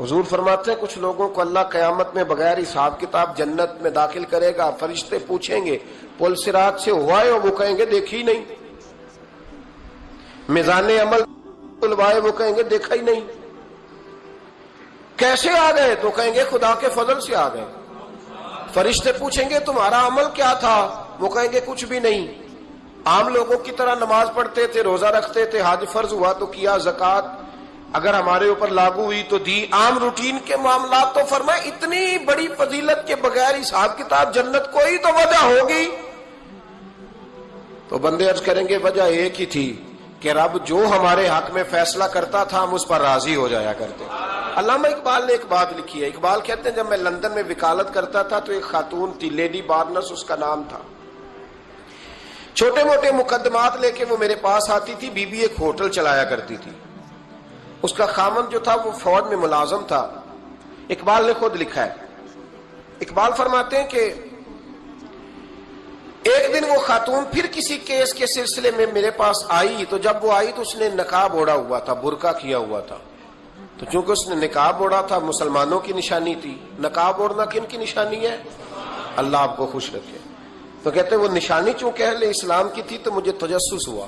حضور فرماتے ہیں کچھ لوگوں کو اللہ قیامت میں بغیر حساب کتاب جنت میں داخل کرے گا، فرشتے پوچھیں گے پل صراط سے ہوا ہے، اور وہ کہیں گے دیکھی نہیں، میزان عمل تلوائے، وہ کہیں گے دیکھا ہی نہیں، کیسے آ گئے؟ تو کہیں گے خدا کے فضل سے آ گئے۔ فرشتے پوچھیں گے تمہارا عمل کیا تھا؟ وہ کہیں گے کچھ بھی نہیں، عام لوگوں کی طرح نماز پڑھتے تھے، روزہ رکھتے تھے، حج فرض ہوا تو کیا، زکوٰۃ اگر ہمارے اوپر لاگو ہوئی تو دی، عام روٹین کے معاملات۔ تو فرمائے اتنی بڑی فضیلت کے بغیر حساب کتاب جنت، کوئی تو وجہ ہوگی۔ تو بندے عرض کریں گے وجہ ایک ہی تھی کہ رب جو ہمارے حق میں فیصلہ کرتا تھا ہم اس پر راضی ہو جایا کرتے۔ علامہ اقبال نے ایک بات لکھی ہے، اقبال کہتے ہیں جب میں لندن میں وکالت کرتا تھا تو ایک خاتون تھی، لیڈی بارنس اس کا نام تھا، چھوٹے موٹے مقدمات لے کے وہ میرے پاس آتی تھی، بی بی ایک ہوٹل چلایا کرتی تھی، اس کا خامند جو تھا وہ فوج میں ملازم تھا۔ اقبال نے خود لکھا ہے، اقبال فرماتے ہیں کہ ایک دن وہ خاتون پھر کسی کیس کے سلسلے میں میرے پاس آئی، تو جب وہ آئی تو اس نے نقاب اوڑھا ہوا تھا، برقع کیا ہوا تھا، تو چونکہ اس نے نقاب اوڑھا تھا مسلمانوں کی نشانی تھی۔ نقاب اوڑھنا کن کی نشانی ہے؟ اللہ آپ کو خوش رکھے۔ تو کہتے وہ نشانی چونکہ اہل اسلام کی تھی تو مجھے تجسس ہوا،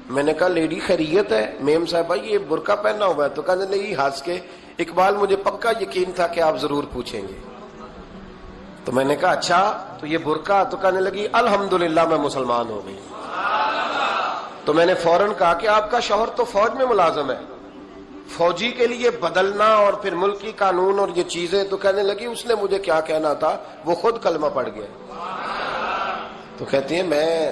میں نے کہا لیڈی خیریت ہے؟ میم صاحبہ یہ برقع پہنا ہوا ہے؟ تو کہنے لگی ہنس کے اقبال مجھے پکا یقین تھا کہ آپ ضرور پوچھیں گے۔ تو میں نے کہا اچھا تو یہ برقع؟ تو کہنے لگی الحمدللہ میں مسلمان ہو گئی۔ تو میں نے فوراً کہا کہ آپ کا شوہر تو فوج میں ملازم ہے، فوجی کے لیے بدلنا اور پھر ملکی قانون اور یہ چیزیں۔ تو کہنے لگی اس نے مجھے کیا کہنا تھا، وہ خود کلمہ پڑھ گیا۔ تو کہتی ہیں میں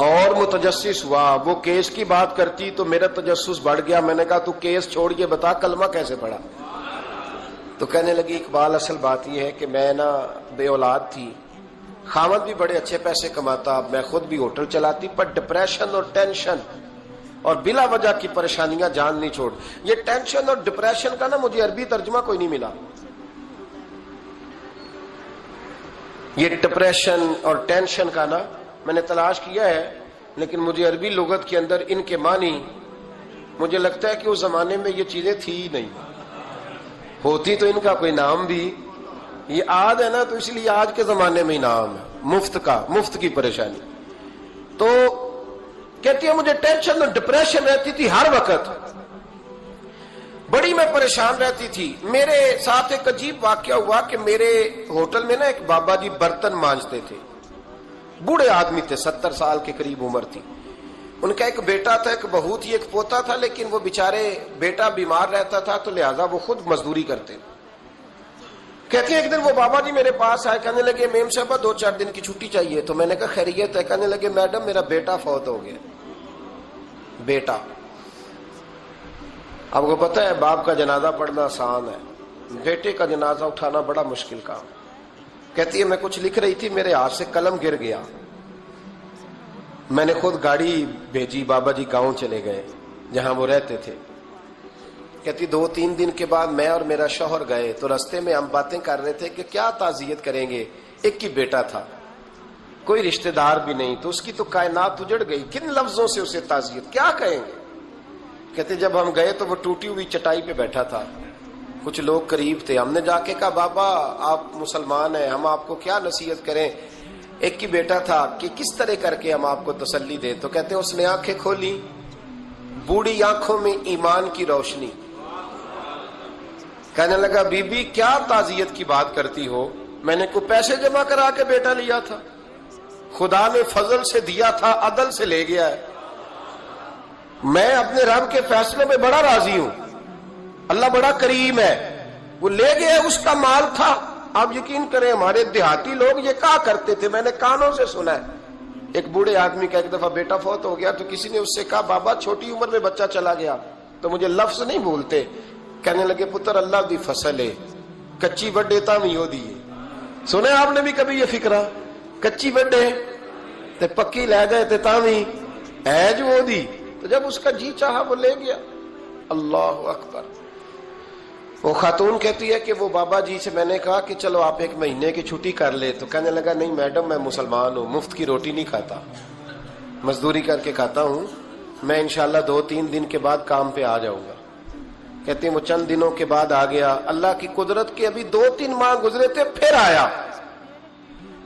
اور متجسس ہوا، وہ کیس کی بات کرتی تو میرا تجسس بڑھ گیا۔ میں نے کہا تو کیس چھوڑ کے بتا کلمہ کیسے پڑھا؟ تو کہنے لگی اقبال اصل بات یہ ہے کہ میں نا بے اولاد تھی، خامد بھی بڑے اچھے پیسے کماتا، میں خود بھی ہوٹل چلاتی، پر ڈپریشن اور ٹینشن اور بلا وجہ کی پریشانیاں جان نہیں چھوڑ۔ یہ ٹینشن اور ڈپریشن کا نا مجھے عربی ترجمہ کوئی نہیں ملا، یہ ڈپریشن اور ٹینشن کا نا میں نے تلاش کیا ہے، لیکن مجھے عربی لغت کے اندر ان کے معنی مجھے لگتا ہے کہ اس زمانے میں یہ چیزیں تھی ہی نہیں، ہوتی تو ان کا کوئی نام بھی، یہ آج ہے نا تو اس لیے آج کے زمانے میں ہی نام ہے مفت کا، مفت کی پریشانی۔ تو کہتی ہے مجھے ٹینشن اور ڈپریشن رہتی تھی ہر وقت، بڑی میں پریشان رہتی تھی۔ میرے ساتھ ایک عجیب واقعہ ہوا کہ میرے ہوٹل میں نا ایک بابا جی برتن مانجتے تھے، بوڑھے آدمی تھے، 70 سال کے قریب عمر تھی، ان کا ایک بیٹا تھا، ایک بہو تھی، ایک پوتا تھا، لیکن وہ بیچارے بیٹا بیمار رہتا تھا تو لہٰذا وہ خود مزدوری کرتے۔ کہتے ہیں ایک دن وہ بابا جی میرے پاس آئے، کہنے لگے میم صاحبہ 2-4 دن کی چھٹی چاہیے۔ تو میں نے کہا خیریت ہے؟ کہنے لگے میڈم میرا بیٹا فوت ہو گیا۔ بیٹا، آپ کو پتہ ہے باپ کا جنازہ پڑھنا آسان ہے، بیٹے کا جنازہ اٹھانا بڑا مشکل کام۔ کہتی ہے میں کچھ لکھ رہی تھی، میرے ہاتھ سے قلم گر گیا، میں نے خود گاڑی بھیجی، بابا جی گاؤں چلے گئے جہاں وہ رہتے تھے۔ کہتی 2-3 دن کے بعد میں اور میرا شوہر گئے تو رستے میں ہم باتیں کر رہے تھے کہ کیا تعزیت کریں گے، ایک ہی بیٹا تھا، کوئی رشتہ دار بھی نہیں، تو اس کی تو کائنات اجڑ گئی، کن لفظوں سے اسے تعزیت کیا کہیں گے؟ کہتے جب ہم گئے تو وہ ٹوٹی ہوئی چٹائی پہ بیٹھا تھا، کچھ لوگ قریب تھے، ہم نے جا کے کہا بابا آپ مسلمان ہیں، ہم آپ کو کیا نصیحت کریں، ایک ہی بیٹا تھا، کہ کس طرح کر کے ہم آپ کو تسلی دیں؟ تو کہتے اس نے آنکھیں کھولی، بوڑھی آنکھوں میں ایمان کی روشنی، کہنے لگا بی بی کیا تعزیت کی بات کرتی ہو، میں نے کوئی پیسے جمع کرا کے بیٹا لیا تھا، خدا نے فضل سے دیا تھا، عدل سے لے گیا ہے، میں اپنے رب کے فیصلے میں بڑا راضی ہوں، اللہ بڑا کریم ہے، وہ لے گیا، اس کا مال تھا۔ آپ یقین کریں ہمارے دیہاتی لوگ یہ کہا کرتے تھے، میں نے کانوں سے سنا ہے، ایک بوڑھے آدمی کا ایک دفعہ بیٹا فوت ہو گیا تو کسی نے اس سے کہا بابا چھوٹی عمر میں بچہ چلا گیا، تو مجھے لفظ نہیں بھولتے، کہنے لگے پتر اللہ دی فصل ہے، کچی وڈے تامی ہو دی۔ سنے آپ نے بھی کبھی یہ فکرہ، کچی وڈے تے پکی لے گئے تے تامی ہے جو ہو دی، تو جب اس کا جی چاہا وہ لے گیا۔ اللہ اکبر۔ وہ خاتون کہتی ہے کہ وہ بابا جی سے میں نے کہا کہ چلو آپ 1 مہینے کی چھٹی کر لے، تو کہنے لگا نہیں میڈم میں مسلمان ہوں، مفت کی روٹی نہیں کھاتا، مزدوری کر کے کھاتا ہوں، میں انشاءاللہ 2-3 دن کے بعد کام پہ آ جاؤں گا۔ کہتے ہیں وہ چند دنوں کے بعد آ گیا. اللہ کی قدرت کے ابھی 2-3 ماہ گزرے تھے پھر آیا.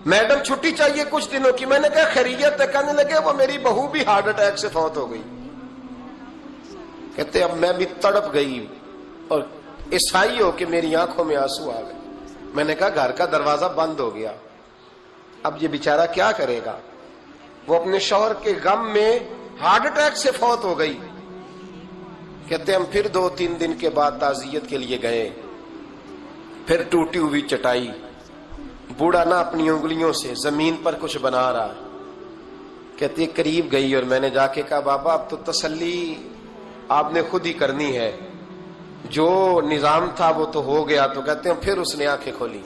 میڈم چھٹی چاہیے کچھ دنوں کی. میں نے کہا خیریت ہے؟ کہنے لگے وہ میری بہو بھی ہارٹ اٹیک سے فوت ہو گئی. کہتے اب میں بھی تڑپ گئی اور عیسائی ہو کہ میری آنکھوں میں آنسو آ گئے. میں نے کہا گھر کا دروازہ بند ہو گیا, اب یہ بیچارہ کیا کرے گا؟ وہ اپنے شوہر کے غم میں ہارٹ اٹیک سے فوت ہو گئی. کہتے ہم پھر 2-3 دن کے بعد تعزیت کے لیے گئے. پھر ٹوٹی ہوئی چٹائی, بوڑھا نہ اپنی انگلیوں سے زمین پر کچھ بنا رہا. کہتی ہے قریب گئی اور میں نے جا کے کہا بابا اب تو تسلی آپ نے خود ہی کرنی ہے, جو نظام تھا وہ تو ہو گیا. تو کہتے ہیں پھر اس نے آنکھیں کھولی,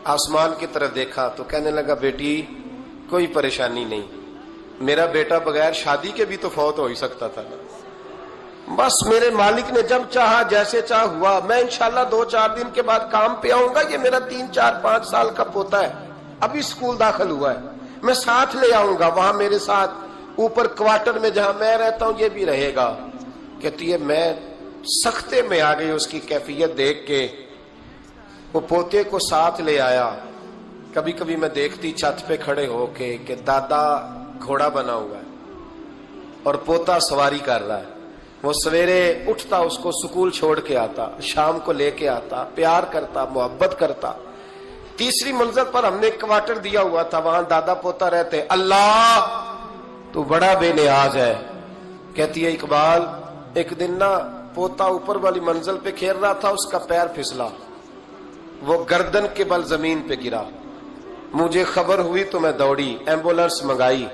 آسمان کی طرف دیکھا تو کہنے لگا بیٹی کوئی پریشانی نہیں, میرا بیٹا بغیر شادی کے بھی تو فوت ہو ہی سکتا تھا نا, بس میرے مالک نے جب چاہا جیسے چاہ ہوا. میں انشاءاللہ 2-4 دن کے بعد کام پہ آؤں گا. یہ میرا 3-4-5 سال کا پوتا ہے, ابھی اسکول داخل ہوا ہے, میں ساتھ لے آؤں گا, وہاں میرے ساتھ اوپر کوارٹر میں جہاں میں رہتا ہوں یہ بھی رہے گا. کہتی ہے میں سختے میں آ گئی اس کی کیفیت دیکھ کے. وہ پوتے کو ساتھ لے آیا. کبھی کبھی میں دیکھتی چھت پہ کھڑے ہو کے کہ دادا گھوڑا بنا ہوا ہے اور پوتا سواری کر رہا ہے. وہ سویرے اٹھتا اس کو سکول چھوڑ کے آتا, شام کو لے کے آتا, پیار کرتا, محبت کرتا. تیسری منزل پر ہم نے کوارٹر دیا ہوا تھا, وہاں دادا پوتا رہتے. اللہ تو بڑا بے نیاز ہے. کہتی ہے اقبال ایک دن نا پوتا اوپر والی منزل پہ کھیل رہا تھا, اس کا پیر پھسلا, وہ گردن کے بل زمین پہ گرا. مجھے خبر ہوئی تو میں دوڑی, ایمبولینس منگائی.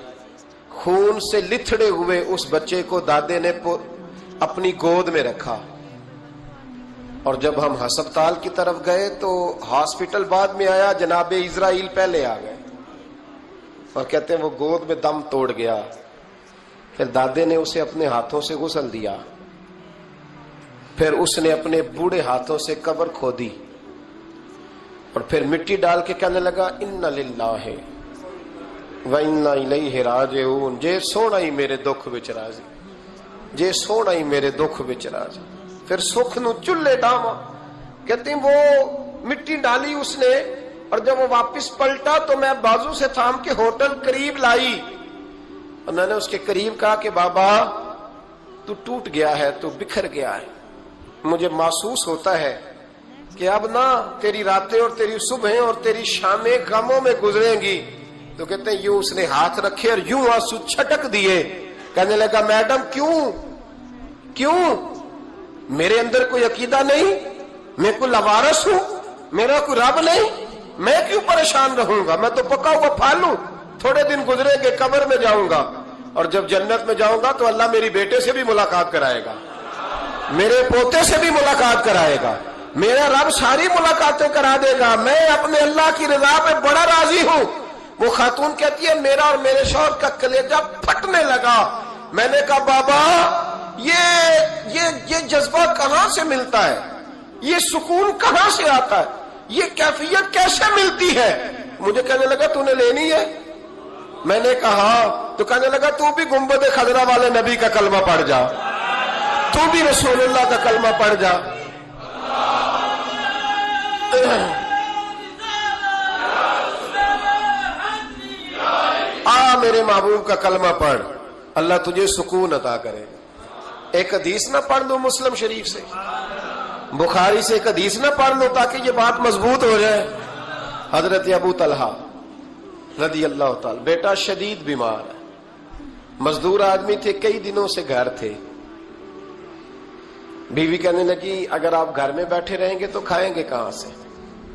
خون سے لتھڑے ہوئے اس بچے کو دادے نے اپنی گود میں رکھا. اور جب ہم ہسپتال کی طرف گئے تو ہاسپٹل بعد میں آیا, جناب اسرائیل پہلے آ گئے اور کہتے ہیں وہ گود میں دم توڑ گیا. پھر دادے نے اسے اپنے ہاتھوں سے غسل دیا, پھر اس نے اپنے بوڑھے ہاتھوں سے قبر کھودی اور پھر مٹی ڈال کے کہنے لگا انا للہ و انا الیہ راجعون. جے سونا ہی میرے دکھ وچ راضی, جے سونا ہی میرے دکھ وچ راضی. پھر سکھ نو چلے ڈاما. کہتے ہیں وہ مٹی ڈالی اس نے, اور جب وہ واپس پلٹا تو میں بازو سے تھام کے ہوٹل قریب لائی اور میں نے اس کے قریب کہا کہ بابا تو ٹوٹ گیا ہے, تو بکھر گیا ہے. مجھے محسوس ہوتا ہے کہ اب نہ تیری راتیں اور تیری صبحیں اور تیری شامیں غموں میں گزریں گی. تو کہتے ہیں یوں اس نے ہاتھ رکھے اور یوں آنسو چھٹک دیے. کہنے لگا میڈم کیوں میرے اندر کوئی عقیدہ نہیں, میں کوئی لوارث ہوں, میرا کوئی رب نہیں, میں کیوں پریشان رہوں گا؟ میں تو پکا ہوا پھل ہوں. تھوڑے دن گزرے گے قبر میں جاؤں گا, اور جب جنت میں جاؤں گا تو اللہ میری بیٹے سے بھی ملاقات کرائے گا, میرے پوتے سے بھی ملاقات کرائے گا, میرا رب ساری ملاقاتیں کرا دے گا. میں اپنے اللہ کی رضا پہ بڑا راضی ہوں. وہ خاتون کہتی ہے میرا اور میرے شوہر کا کلیجہ پھٹنے لگا. میں نے کہا بابا یہ جذبہ کہاں سے ملتا ہے, یہ سکون کہاں سے آتا ہے, یہ کیفیت کیسے ملتی ہے؟ مجھے کہنے لگا تو نے لینی ہے. میں نے کہا تو کہنے لگا تو بھی گنبد خضرا والے نبی کا کلمہ پڑھ جا, تو بھی رسول اللہ کا کلمہ پڑھ جا. میرے محبوب کا کلمہ پڑھ, اللہ تجھے سکون عطا کرے. ایک حدیث نہ پڑھ دو مسلم شریف سے, بخاری سے ایک حدیث نہ پڑھ لو تاکہ یہ بات مضبوط ہو جائے. حضرت ابو طلحہ رضی اللہ تعالی, بیٹا شدید بیمار ہے, مزدور آدمی تھے, کئی دنوں سے گھر تھے. بیوی کہنے لگی اگر آپ گھر میں بیٹھے رہیں گے تو کھائیں گے کہاں سے,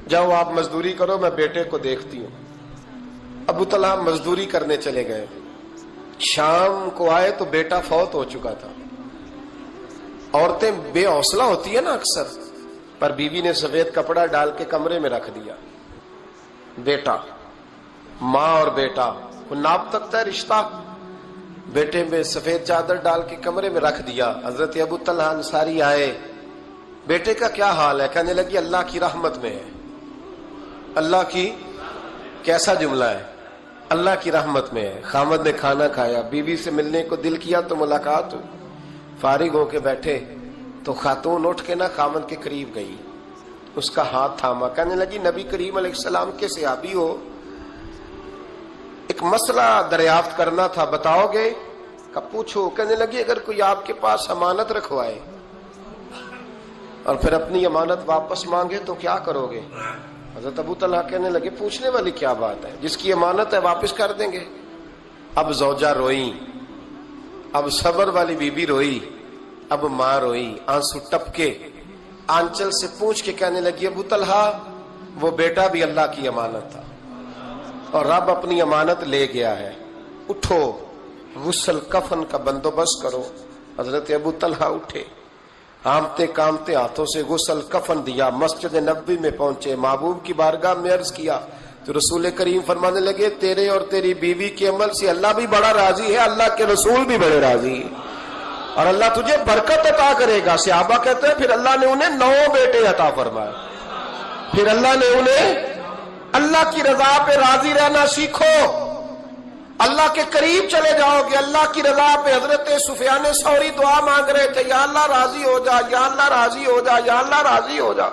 جاؤ آپ مزدوری کرو, میں بیٹے کو دیکھتی ہوں. ابو طلحہ مزدوری کرنے چلے گئے. شام کو آئے تو بیٹا فوت ہو چکا تھا. عورتیں بے حوصلہ ہوتی ہے نا اکثر, پر بیوی نے سفید کپڑا ڈال کے کمرے میں رکھ دیا. بیٹا, ماں اور بیٹا کو ناپ تک ہے رشتہ, بیٹے میں سفید چادر ڈال کے کمرے میں رکھ دیا. حضرت ابو طلحہ انصاری آئے, بیٹے کا کیا حال ہے؟ کہنے لگی اللہ کی رحمت میں ہے. اللہ کی, کیسا جملہ ہے, اللہ کی رحمت میں ہے. خامد نے کھانا کھایا, بیوی سے ملنے کو دل کیا تو ملاقات ہوئی. فارغ ہو کے بیٹھے, تو خاتون اٹھ کے نا خاوند کے قریب گئی, اس کا ہاتھ تھاما, کہنے لگی نبی کریم علیہ السلام کے صحابی ہو, ایک مسئلہ دریافت کرنا تھا, بتاؤ گے؟ کہ پوچھو. کہنے لگی اگر کوئی آپ کے پاس امانت رکھوائے اور پھر اپنی امانت واپس مانگے تو کیا کرو گے؟ حضرت ابو طلحہ کہنے لگے پوچھنے والی کیا بات ہے, جس کی امانت ہے واپس کر دیں گے. اب زوجہ روئی, اب صبر والی بی بی روئی, اب ماں روئی, آنسو ٹپکے, آنچل سے پوچھ کے کہنے لگی ابو طلحہ وہ بیٹا بھی اللہ کی امانت تھا اور رب اپنی امانت لے گیا ہے, اٹھو غسل کفن کا بندوبست کرو. حضرت ابو طلحہ اٹھے, کامتے کامتے ہاتھوں سے غسل کفن دیا, مسجد نبوی میں پہنچے, محبوب کی بارگاہ میں عرض کیا تو رسول کریم فرمانے لگے تیرے اور تیری بیوی کے عمل سے اللہ بھی بڑا راضی ہے, اللہ کے رسول بھی بڑے راضی ہیں اور اللہ تجھے برکت عطا کرے گا. صحابہ کہتے ہیں پھر اللہ نے انہیں 9 بیٹے عطا فرمائے. پھر اللہ نے انہیں, اللہ کی رضا پہ راضی رہنا سیکھو, اللہ کے قریب چلے جاؤ گے, اللہ کی رضا پہ. حضرت سفیان ثوری دعا مانگ رہے تھے, یا اللہ راضی ہو جا, یا اللہ راضی ہو جا, یا اللہ راضی ہو جا,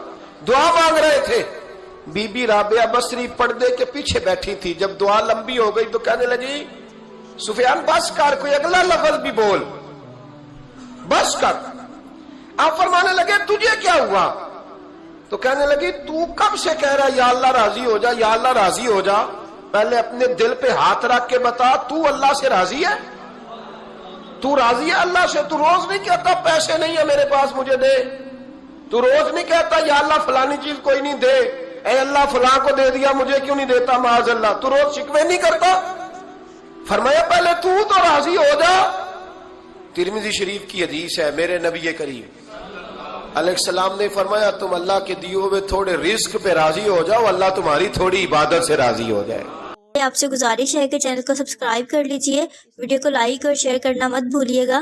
دعا مانگ رہے تھے. بی بی رابعہ بصری پردے کے پیچھے بیٹھی تھی, جب دعا لمبی ہو گئی تو کہنے لگی سفیان بس کر, کوئی اگلا لفظ بھی بول, بس کر. آپ فرمانے لگے تجھے کیا ہوا؟ تو کہنے لگی تو کب سے کہہ رہا یا اللہ راضی ہو جا, یا اللہ راضی ہو جا, پہلے اپنے دل پہ ہاتھ رکھ کے بتا تو اللہ سے راضی ہے؟ تو راضی ہے اللہ سے؟ تو روز نہیں کہتا پیسے نہیں ہے میرے پاس مجھے دے, تو روز نہیں کہتا یا اللہ فلانی چیز کوئی نہیں دے, اے اللہ فلاں کو دے دیا مجھے کیوں نہیں دیتا معاذ اللہ, تو روز شکوے نہیں کرتا؟ فرمایا پہلے تو راضی ہو جا. ترمذی شریف کی حدیث ہے, میرے نبی کریم علیہ السلام نے فرمایا تم اللہ کے دیے ہوئے تھوڑے رزق پہ راضی ہو جاؤ, اللہ تمہاری تھوڑی عبادت سے راضی ہو جائے. آپ سے گزارش ہے کہ چینل کو سبسکرائب کر لیجئے, ویڈیو کو لائک اور شیئر کرنا مت بھولیے گا